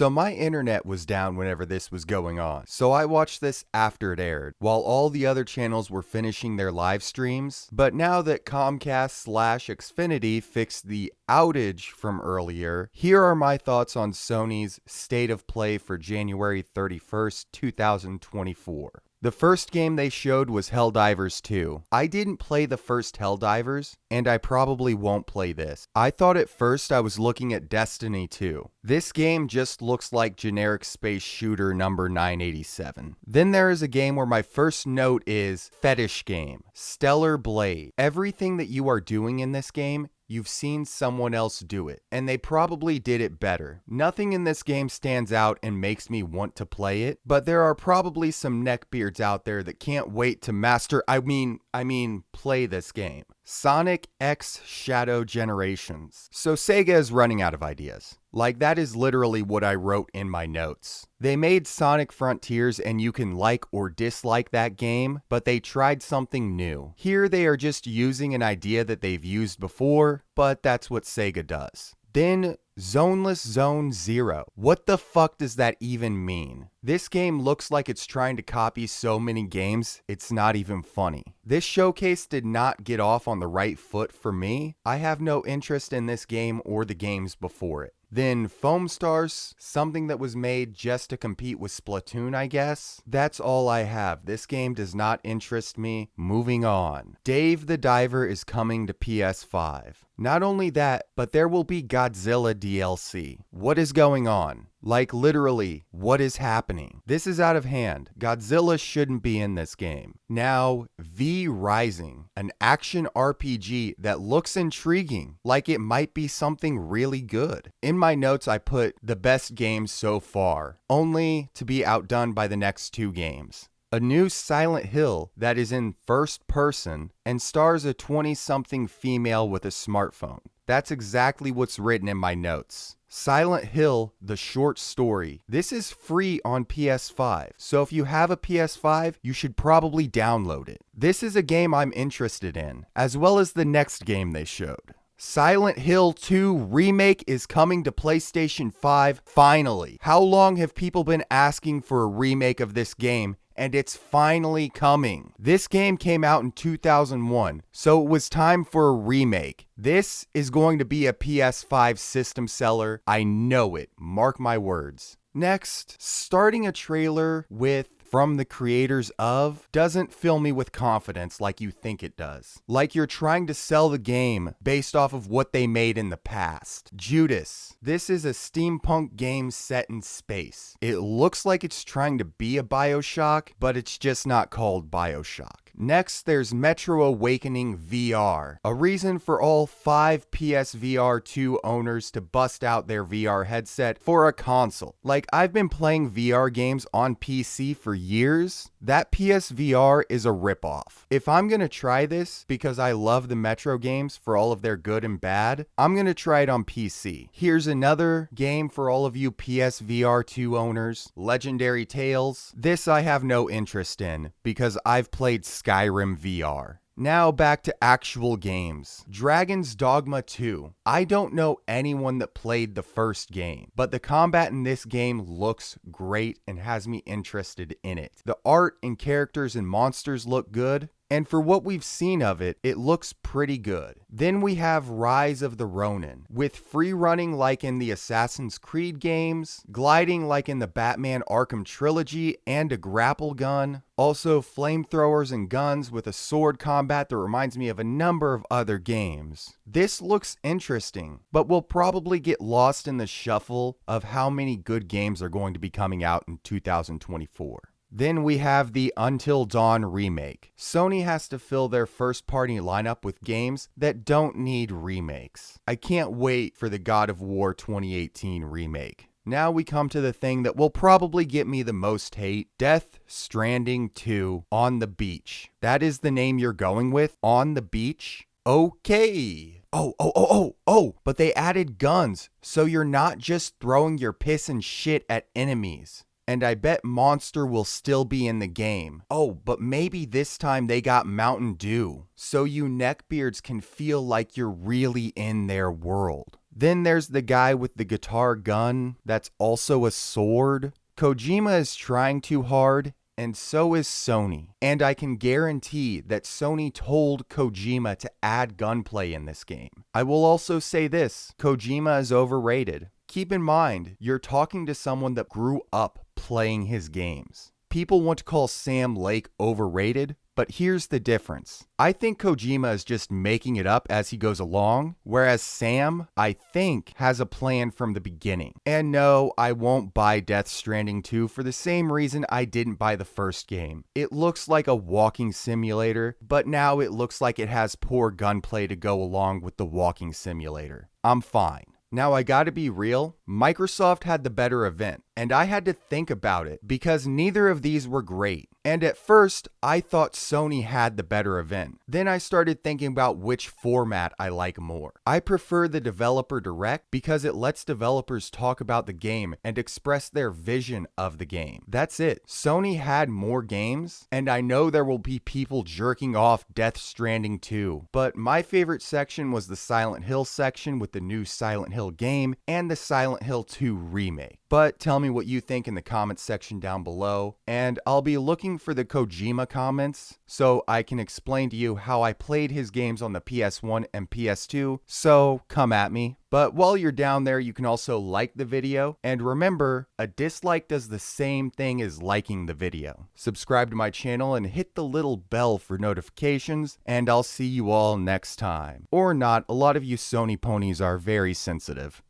So my internet was down whenever this was going on, so I watched this after it aired, while all the other channels were finishing their live streams. But now that Comcast/Xfinity fixed the outage from earlier, here are my thoughts on Sony's State of Play for January 31st, 2024. The first game they showed was Helldivers 2. I didn't play the first Helldivers, and I probably won't play this. I thought at first I was looking at Destiny 2. This game just looks like generic space shooter number 987. Then there is a game where my first note is fetish game, Stellar Blade. Everything that you are doing in this game, you've seen someone else do it, and they probably did it better. Nothing in this game stands out and makes me want to play it, but there are probably some neckbeards out there that can't wait to play this game. Sonic X Shadow Generations. So Sega is running out of ideas. Like, that is literally what I wrote in my notes. They made Sonic Frontiers and you can like or dislike that game, but they tried something new. Here they are just using an idea that they've used before, but that's what Sega does. Then Zoneless Zone Zero. What the fuck does that even mean? This game looks like it's trying to copy so many games, it's not even funny. This showcase did not get off on the right foot for me. I have no interest in this game or the games before it. Then Foam Stars, something that was made just to compete with Splatoon, I guess. That's all I have. This game does not interest me. Moving on. Dave the Diver is coming to PS5. Not only that, but there will be Godzilla DLC. What is going on? Like, literally, what is happening? This is out of hand. Godzilla shouldn't be in this game. Now, V Rising, an action RPG that looks intriguing, like it might be something really good. In my notes, I put the best game so far, only to be outdone by the next two games. A new Silent Hill that is in first person and stars a 20-something female with a smartphone. That's exactly what's written in my notes. Silent Hill, the short story. This is free on PS5, so if you have a PS5, you should probably download it. This is a game I'm interested in, as well as the next game they showed. Silent Hill 2 Remake is coming to PlayStation 5 finally. How long have people been asking for a remake of this game? And it's finally coming. This game came out in 2001, so it was time for a remake. This is going to be a PS5 system seller. I know it. Mark my words. Next, starting a trailer with from the creators of doesn't fill me with confidence like you think it does. Like you're trying to sell the game based off of what they made in the past. Judas. This is a steampunk game set in space. It looks like it's trying to be a BioShock, but it's just not called BioShock. Next, there's Metro Awakening VR, a reason for all 5 PSVR 2 owners to bust out their VR headset for a console. Like, I've been playing VR games on PC for years. That PSVR is a ripoff. If I'm gonna try this because I love the Metro games for all of their good and bad, I'm gonna try it on PC. Here's another game for all of you PSVR 2 owners, Legendary Tales. This I have no interest in because I've played Skyrim VR. Now back to actual games. Dragon's Dogma 2. I don't know anyone that played the first game, but the combat in this game looks great and has me interested in it. The art and characters and monsters look good, and for what we've seen of it, it looks pretty good. Then we have Rise of the Ronin, with free running like in the Assassin's Creed games, gliding like in the Batman Arkham trilogy, and a grapple gun. Also flamethrowers and guns with a sword combat that reminds me of a number of other games. This looks interesting, but will probably get lost in the shuffle of how many good games are going to be coming out in 2024. Then we have the Until Dawn remake. Sony has to fill their first-party lineup with games that don't need remakes. I can't wait for the God of War 2018 remake. Now we come to the thing that will probably get me the most hate. Death Stranding 2 On the Beach. That is the name you're going with? On the Beach? Okay. But they added guns, so you're not just throwing your piss and shit at enemies. And I bet Monster will still be in the game. Oh, but maybe this time they got Mountain Dew, so you neckbeards can feel like you're really in their world. Then there's the guy with the guitar gun that's also a sword. Kojima is trying too hard, and so is Sony. And I can guarantee that Sony told Kojima to add gunplay in this game. I will also say this, Kojima is overrated. Keep in mind, you're talking to someone that grew up playing his games. People want to call Sam Lake overrated, but here's the difference. I think Kojima is just making it up as he goes along, whereas Sam, I think, has a plan from the beginning. And no, I won't buy Death Stranding 2 for the same reason I didn't buy the first game. It looks like a walking simulator, but now it looks like it has poor gunplay to go along with the walking simulator. I'm fine. Now I gotta be real, Microsoft had the better event, and I had to think about it because neither of these were great. And at first, I thought Sony had the better event. Then I started thinking about which format I like more. I prefer the developer direct because it lets developers talk about the game and express their vision of the game. That's it. Sony had more games, and I know there will be people jerking off Death Stranding 2, but my favorite section was the Silent Hill section with the new Silent Hill game and the Silent Hill 2 remake. But tell me what you think in the comments section down below, and I'll be looking for the Kojima comments so I can explain to you how I played his games on the PS1 and PS2, so come at me. But while you're down there, you can also like the video, and remember, a dislike does the same thing as liking the video. Subscribe to my channel and hit the little bell for notifications, and I'll see you all next time. Or not, a lot of you Sony ponies are very sensitive.